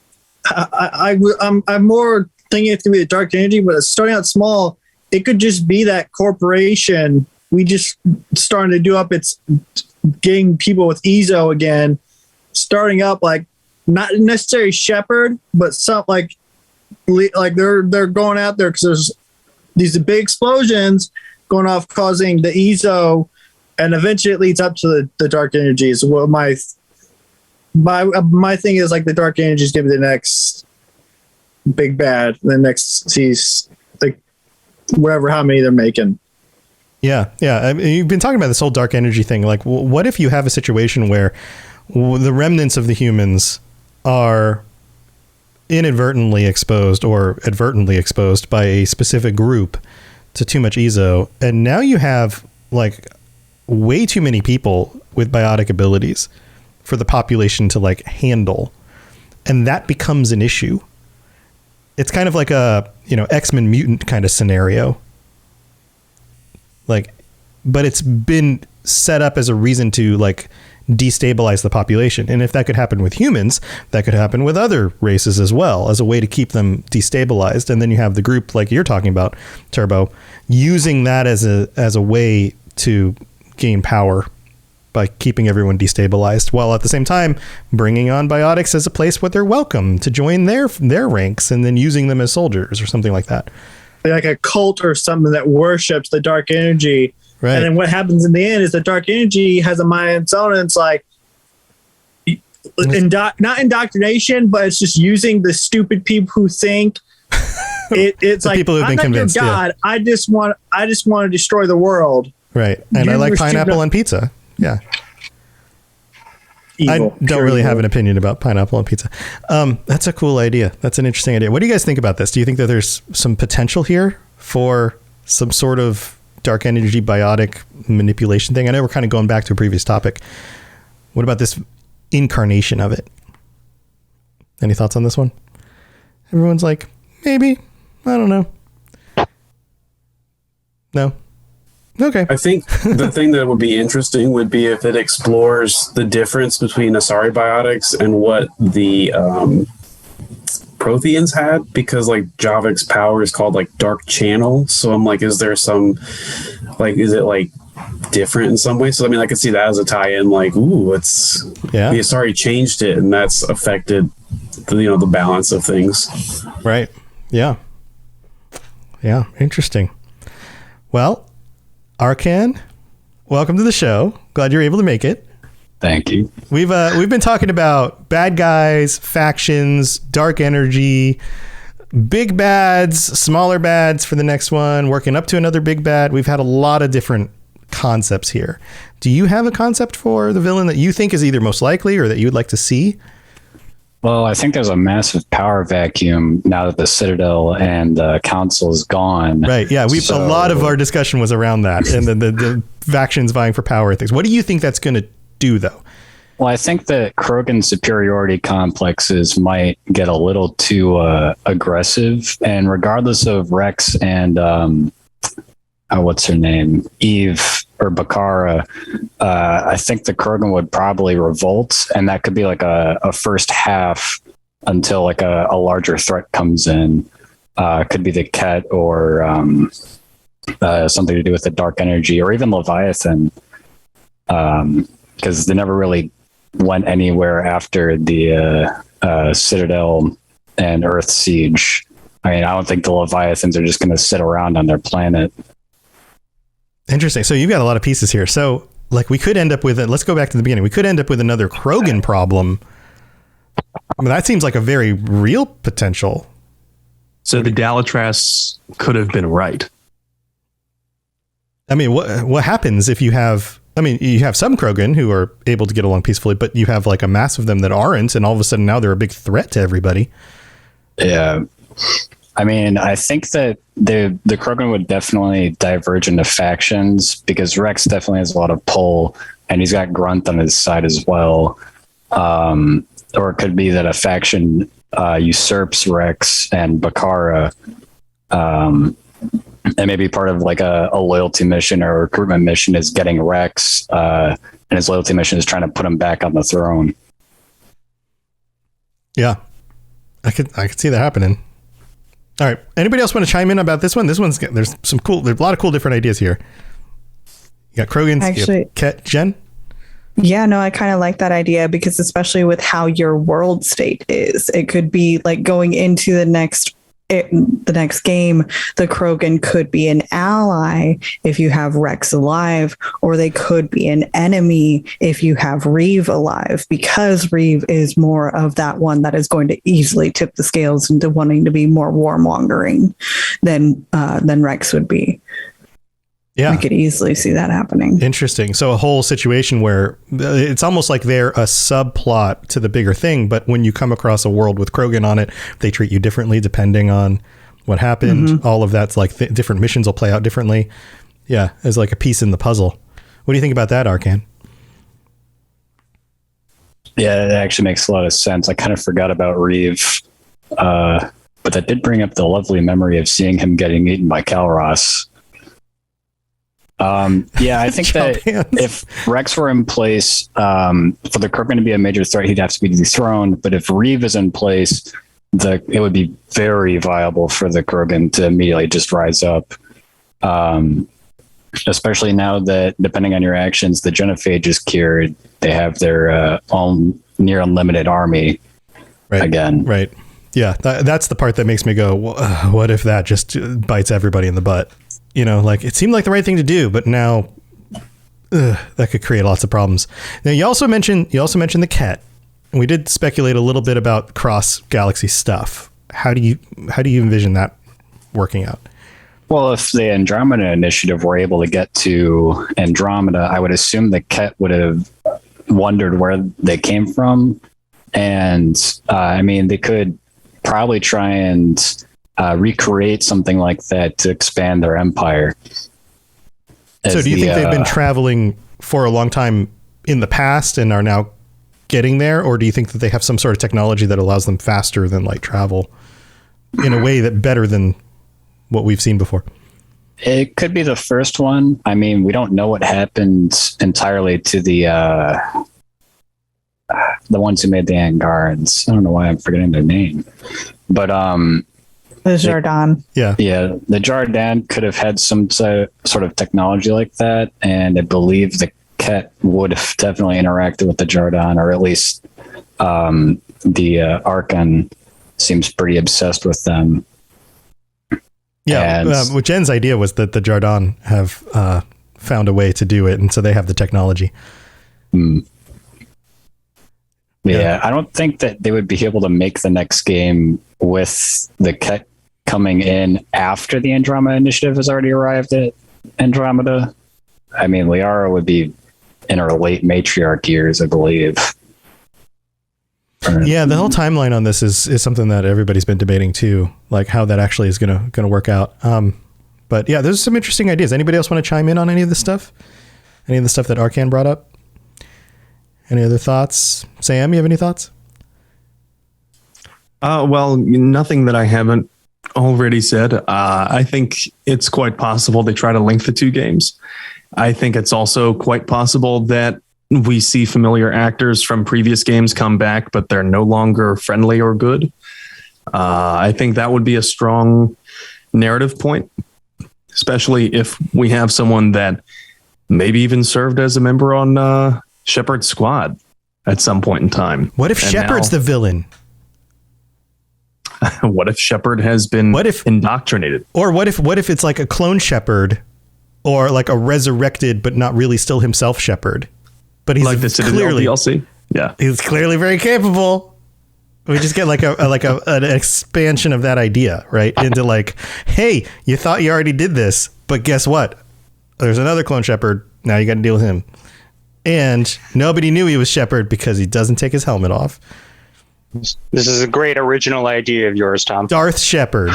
more thinking it's gonna be a dark energy, but starting out small, it could just be that corporation we just starting to do up. It's getting people with EZO again, starting up, like not necessarily Shepard, but some like they're going out there because there's these big explosions going off, causing the EZO, and eventually it leads up to the dark energies. Well, my thing is like the dark energy is going to be the next big bad. The next sees like whatever, how many they're making. Yeah. I mean, you've been talking about this whole dark energy thing. Like, what if you have a situation where the remnants of the humans are inadvertently exposed or advertently exposed by a specific group to too much EZO, and now you have like way too many people with biotic abilities for the population to like handle, and that becomes an issue. It's kind of like a, X-Men mutant kind of scenario. Like, but it's been set up as a reason to like destabilize the population. And if that could happen with humans, that could happen with other races as well, as a way to keep them destabilized. And then you have the group like you're talking about, Turbo, using that as a way to gain power by keeping everyone destabilized, while at the same time bringing on biotics as a place where they're welcome to join their ranks, and then using them as soldiers or something like that. Like a cult or something that worships the dark energy. Right. And then what happens in the end is the dark energy has a mind of its own, and it's like not indoctrination, but it's just using the stupid people who think it's like, people who've been convinced, your God. Yeah. I just want to destroy the world. Right. And I like pineapple on pizza. Yeah. Evil. I don't really have an opinion about pineapple on pizza. That's a cool idea. That's an interesting idea. What do you guys think about this? Do you think that there's some potential here for some sort of dark energy biotic manipulation thing? I know we're kind of going back to a previous topic. What about this incarnation of it? Any thoughts on this one? Everyone's like, maybe. I don't know. No? Okay. I think the thing that would be interesting would be if it explores the difference between Asari biotics and what the Protheans had, because like Javik's power is called like Dark Channel. So I'm like, is there some, like, is it like different in some way? So I mean, I could see that as a tie-in, like, ooh, it's the Asari changed it, and that's affected the balance of things. Right. Yeah. Yeah. Interesting. Well, Arcan, welcome to the show. Glad you're able to make it. Thank you. We've been talking about bad guys, factions, dark energy, big bads, smaller bads for the next one, working up to another big bad. We've had a lot of different concepts here. Do you have a concept for the villain that you think is either most likely or that you would like to see? Well, I think there's a massive power vacuum now that the Citadel and Council is gone. Right. Yeah. A lot of our discussion was around that, and the factions vying for power and things. What do you think that's going to do, though? Well, I think that Krogan superiority complexes might get a little too aggressive, and regardless of Rex and what's her name, Eve or Bakara, I think the Krogan would probably revolt, and that could be like a first half until like a larger threat comes in. Could be the Ket or something to do with the dark energy, or even Leviathan, because they never really went anywhere after the Citadel and Earth siege. I mean, I don't think the Leviathans are just going to sit around on their planet. Interesting. So you've got a lot of pieces here. So like we could end up with let's go back to the beginning. We could end up with another Krogan problem. I mean, that seems like a very real potential. So the Dalatras could have been right. I mean, what happens if you have, you have some Krogan who are able to get along peacefully, but you have like a mass of them that aren't, and all of a sudden now they're a big threat to everybody. Yeah. I mean, I think that the Krogan would definitely diverge into factions, because Rex definitely has a lot of pull, and he's got Grunt on his side as well. Or it could be that a faction usurps Rex and Bakara, and maybe part of like a loyalty mission or a recruitment mission is getting Rex, and his loyalty mission is trying to put him back on the throne. Yeah, I could see that happening. All right. Anybody else want to chime in about this one? There's a lot of cool different ideas here. You got Krogans, Actually, you got Jen? Yeah, no, I kind of like that idea because especially with how your world state is, it could be like going into the next game, the Krogan could be an ally if you have Rex alive, or they could be an enemy if you have Reeve alive, because Reeve is more of that one that is going to easily tip the scales into wanting to be more warmongering than Rex would be. Yeah. I could easily see that happening. Interesting. So a whole situation where it's almost like they're a subplot to the bigger thing, but when you come across a world with Krogan on it, they treat you differently depending on what happened. Mm-hmm. All of that's like different missions will play out differently. Yeah, as like a piece in the puzzle. What do you think about that, Arcan? Yeah, it actually makes a lot of sense. I kind of forgot about Reeve, but that did bring up the lovely memory of seeing him getting eaten by Calros. Yeah, I think that if Rex were in place, for the Krogan to be a major threat, he'd have to be dethroned. But if Reeve is in place, it would be very viable for the Krogan to immediately just rise up. Especially now that, depending on your actions, the Genophage is cured. They have their own near unlimited army again. Right. Yeah, that's the part that makes me go, what if that just bites everybody in the butt? You know, like it seemed like the right thing to do, but now that could create lots of problems. Now, you also mentioned the Ket, and we did speculate a little bit about cross galaxy stuff. How do you envision that working out? Well, if the Andromeda initiative were able to get to Andromeda, I would assume the Ket would have wondered where they came from, and I mean, they could probably try and recreate something like that to expand their empire. So do you think they've been traveling for a long time in the past and are now getting there? Or do you think that they have some sort of technology that allows them faster than light travel in a way that better than what we've seen before? It could be the first one. I mean, we don't know what happened entirely to the ones who made the Angarans. I don't know why I'm forgetting their name, but the Jardan. Yeah. The Jardan could have had some sort of technology like that, and I believe the Ket would have definitely interacted with the Jardan, or at least the Archon seems pretty obsessed with them. Yeah, Jen's idea was that the Jardan have found a way to do it, and so they have the technology. Yeah, I don't think that they would be able to make the next game with the Ket coming in after the Andromeda initiative has already arrived at Andromeda. I mean, Liara would be in her late matriarch years, I believe. Yeah, the whole timeline on this is something that everybody's been debating too, like how that actually is gonna work out. But yeah, there's some interesting ideas. Anybody else want to chime in on any of this stuff? Any of the stuff that Arcan brought up? Any other thoughts? Sam, you have any thoughts? Well, nothing that I haven't already said. I think it's quite possible they try to link the two games. I think it's also quite possible that we see familiar actors from previous games come back, but they're no longer friendly or good. I think that would be a strong narrative point, especially if we have someone that maybe even served as a member on Shepard's squad at some point in time. What if Shepard's the villain? What if Shepard has been indoctrinated? Or what if it's like a clone Shepard, or like a resurrected but not really still himself Shepard? But he's like the clearly DLC. Yeah, he's clearly very capable. We just get like an expansion of that idea, right? Into like, hey, you thought you already did this, but guess what? There's another clone Shepard. Now you got to deal with him. And nobody knew he was Shepard because he doesn't take his helmet off. This is a great original idea of yours, Tom. Darth Shepard.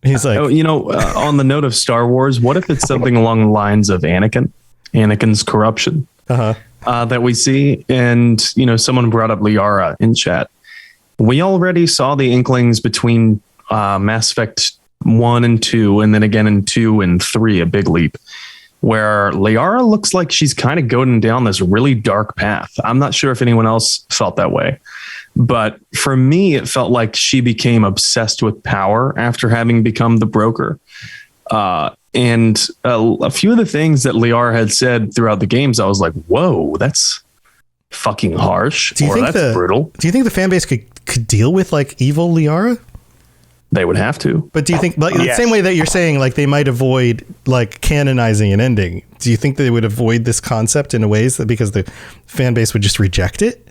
He's like, on the note of Star Wars, what if it's something along the lines of Anakin's corruption that we see? And, someone brought up Liara in chat. We already saw the inklings between Mass Effect 1 and 2, and then again in 2 and 3, a big leap, where Liara looks like she's kind of going down this really dark path. I'm not sure if anyone else felt that way, but for me, it felt like she became obsessed with power after having become the broker. And a few of the things that Liara had said throughout the games, I was like, whoa, that's fucking harsh. That's brutal. Do you think the fan base could deal with like evil Liara? They would have to. But do you think, like, the same way that you're saying, like, they might avoid like canonizing an ending, do you think they would avoid this concept in a ways that because the fan base would just reject it?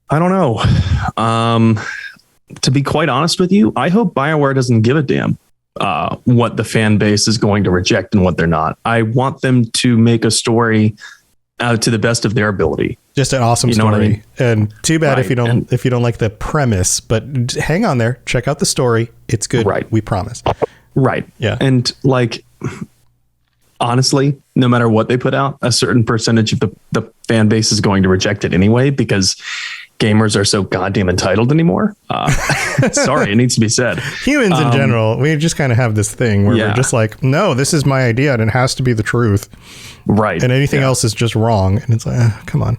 I don't know. To be quite honest with you, I hope BioWare doesn't give a damn what the fan base is going to reject and what they're not. I want them to make a story to the best of their ability. Just an awesome story. What I mean? And too bad if you don't like the premise, but hang on there. Check out the story. It's good. Right. We promise. Right. Yeah. And like, honestly, no matter what they put out, a certain percentage of the fan base is going to reject it anyway, because gamers are so goddamn entitled anymore. Sorry, it needs to be said. Humans in general, we just kind of have this thing where we're just like, no, this is my idea and it has to be the truth. Right. And anything else is just wrong. And it's like, come on.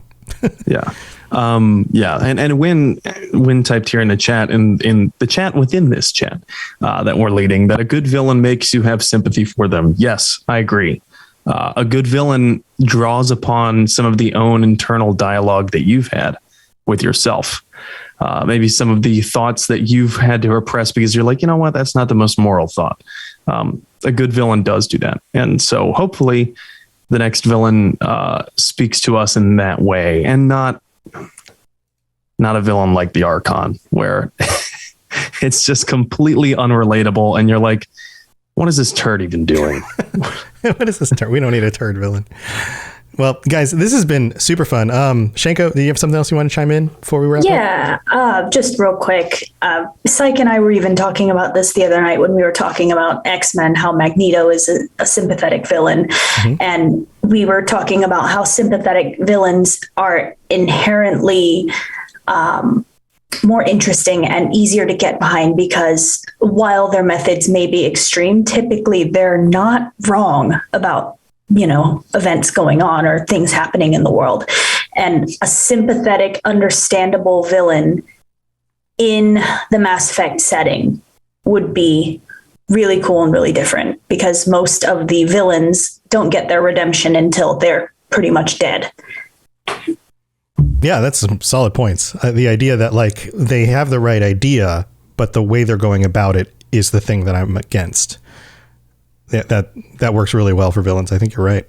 Yeah. And when typed here in the chat, in the chat within this chat that we're leading, that a good villain makes you have sympathy for them. Yes, I agree. A good villain draws upon some of the own internal dialogue that you've had with yourself. Maybe some of the thoughts that you've had to repress because you're like, you know what, that's not the most moral thought. A good villain does do that. And so hopefully the next villain speaks to us in that way, and not a villain like the Archon, where it's just completely unrelatable. And you're like, what is this turd even doing? What is this turd? We don't need a turd villain. Well, guys, this has been super fun. Shanko, do you have something else you want to chime in before we wrap up? Yeah, just real quick. Syke and I were even talking about this the other night when we were talking about X-Men, how Magneto is a sympathetic villain. Mm-hmm. And we were talking about how sympathetic villains are inherently more interesting and easier to get behind, because while their methods may be extreme, typically they're not wrong about events going on or things happening in the world. And a sympathetic, understandable villain in the Mass Effect setting would be really cool and really different, because most of the villains don't get their redemption until they're pretty much dead. Yeah, that's some solid points. The idea that like they have the right idea, but the way they're going about it is the thing that I'm against. That works really well for villains. I think you're right.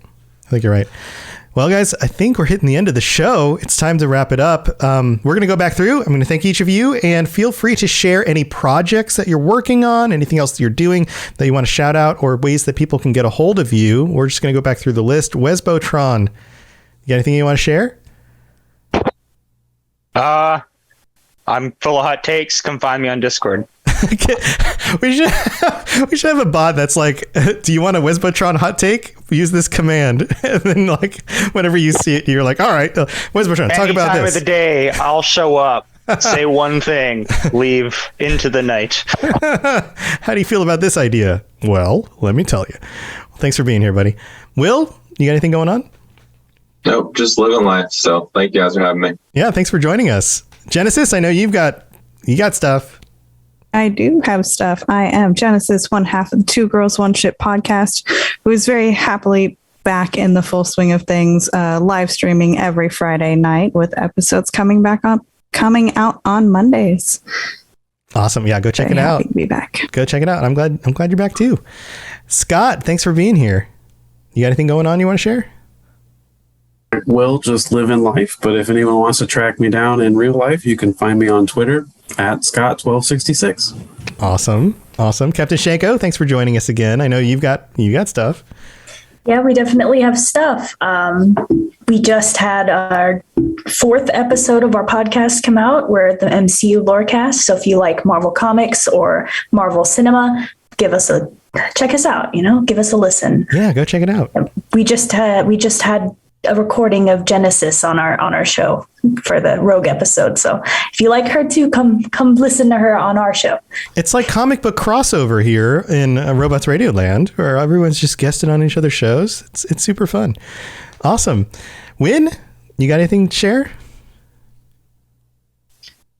Well, guys, I think we're hitting the end of the show. It's time to wrap it up. We're going to go back through. I'm going to thank each of you, and feel free to share any projects that you're working on, anything else that you're doing that you want to shout out, or ways that people can get a hold of you. We're just going to go back through the list. Wesbotron, you got anything you want to share? I'm full of hot takes. Come find me on Discord. We should have a bot that's like, do you want a Wesbotron hot take? Use this command. And then like whenever you see it, you're like, all right, Wesbotron, talk about this. Any time of the day, I'll show up, say one thing, leave into the night. How do you feel about this idea? Well, let me tell you. Thanks for being here, buddy. Will, you got anything going on? Nope, just living life. So thank you guys for having me. Yeah, thanks for joining us. Genesis, I know you got stuff. I do have stuff. I am Genesis, one half of the Two Girls, One Ship podcast, who is very happily back in the full swing of things, live streaming every Friday night with episodes coming out on Mondays. Awesome. Yeah, go check it out. To be back. Go check it out. I'm glad you're back too. Scott, thanks for being here. You got anything going on you want to share? Well, just living life. But if anyone wants to track me down in real life, you can find me on Twitter at Scott1266. Awesome. Captain Shanko, thanks for joining us again. I know you got stuff. Yeah, we definitely have stuff. We just had our 4th episode of our podcast come out. We're at the MCU Lorecast. So if you like Marvel Comics or Marvel Cinema, check us out, give us a listen. Yeah, go check it out. We just had a recording of Genesis on our show for the Rogue episode. So if you like her too, come listen to her on our show. It's like comic book crossover here in Robots Radio Land, where everyone's just guesting on each other's shows. It's super fun. Awesome. Win, you got anything to share?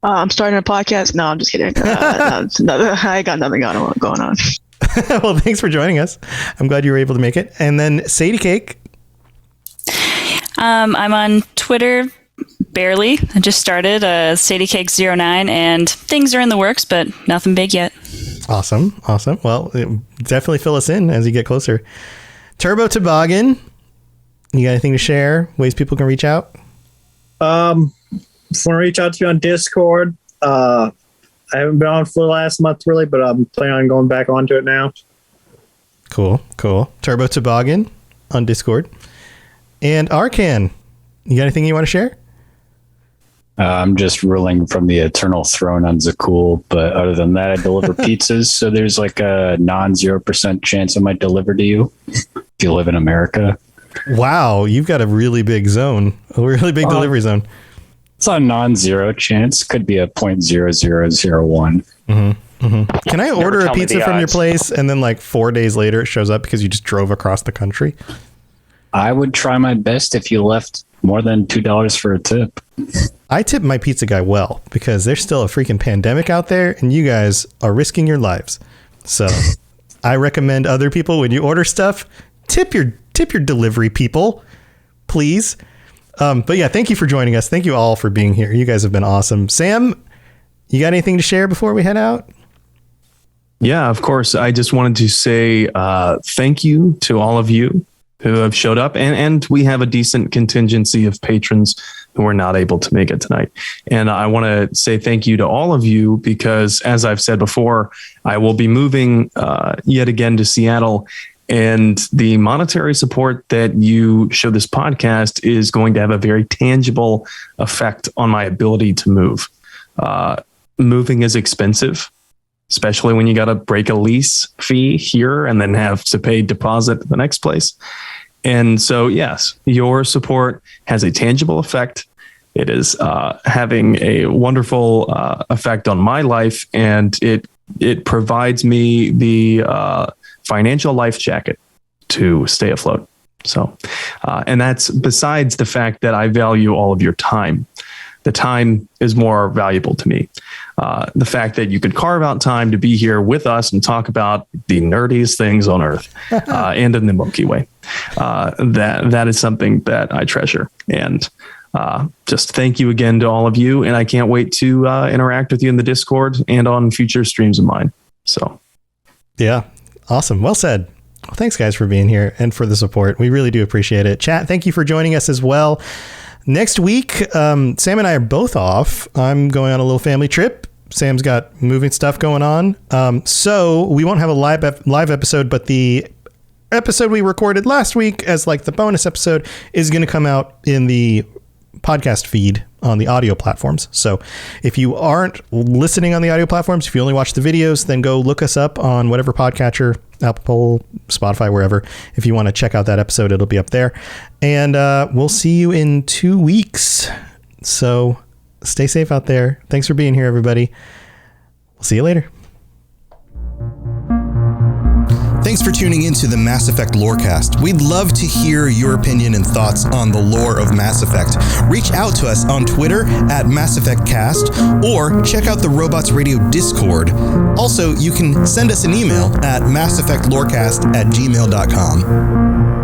I'm starting a podcast. No, I'm just kidding. I got nothing going on. Well, thanks for joining us. I'm glad you were able to make it. And then Sadie Cake. I'm on Twitter, barely. I just started SadieCake09, and things are in the works, but nothing big yet. Awesome. Well, definitely fill us in as you get closer. Turbo Toboggan, you got anything to share? Ways people can reach out? Want to reach out to you on Discord. I haven't been on for the last month really, but I'm planning on going back onto it now. Cool. Turbo Toboggan on Discord. And Arcan, you got anything you want to share? I'm just ruling from the eternal throne on Zakul, but other than that, I deliver pizzas. So there's like a non-0% chance I might deliver to you if you live in America. Wow, you've got a really big zone, a really big delivery zone. It's a non-zero chance. Could be a 0.0001. Can I order a pizza from your place and then like 4 days later it shows up because you just drove across the country? I would try my best if you left more than $2 for a tip. I tip my pizza guy well because there's still a freaking pandemic out there and you guys are risking your lives. So I recommend other people, when you order stuff, tip your delivery people, please. But yeah, thank you for joining us. Thank you all for being here. You guys have been awesome. Sam, you got anything to share before we head out? Yeah, of course. I just wanted to say thank you to all of you who have showed up, and we have a decent contingency of patrons who are not able to make it tonight. And I want to say thank you to all of you because, as I've said before, I will be moving yet again to Seattle, and the monetary support that you show this podcast is going to have a very tangible effect on my ability to move. Moving is expensive, especially when you got to break a lease fee here and then have to pay deposit at the next place. And so, yes, your support has a tangible effect. It is having a wonderful effect on my life, and it provides me the financial life jacket to stay afloat. So, and that's besides the fact that I value all of your time. The time is more valuable to me. The fact that you could carve out time to be here with us and talk about the nerdiest things on Earth and in the Milky Way. That is something that I treasure. And just thank you again to all of you. And I can't wait to interact with you in the Discord and on future streams of mine. So, yeah. Awesome. Well said. Well, thanks, guys, for being here and for the support. We really do appreciate it. Chat, thank you for joining us as well. Next week, Sam and I are both off. I'm going on a little family trip. Sam's got moving stuff going on. So we won't have a live episode, but the episode we recorded last week as like the bonus episode is going to come out in the podcast feed on the audio platforms. So if you aren't listening on the audio platforms, if you only watch the videos, then go look us up on whatever podcatcher, Apple, Spotify, wherever. If you want to check out that episode, it'll be up there. And we'll see you in 2 weeks. So stay safe out there. Thanks for being here, everybody. We'll see you later. Thanks for tuning into the Mass Effect Lorecast. We'd love to hear your opinion and thoughts on the lore of Mass Effect. Reach out to us on Twitter at Mass Effect Cast, or check out the Robots Radio Discord. Also, you can send us an email at masseffectlorecast@gmail.com.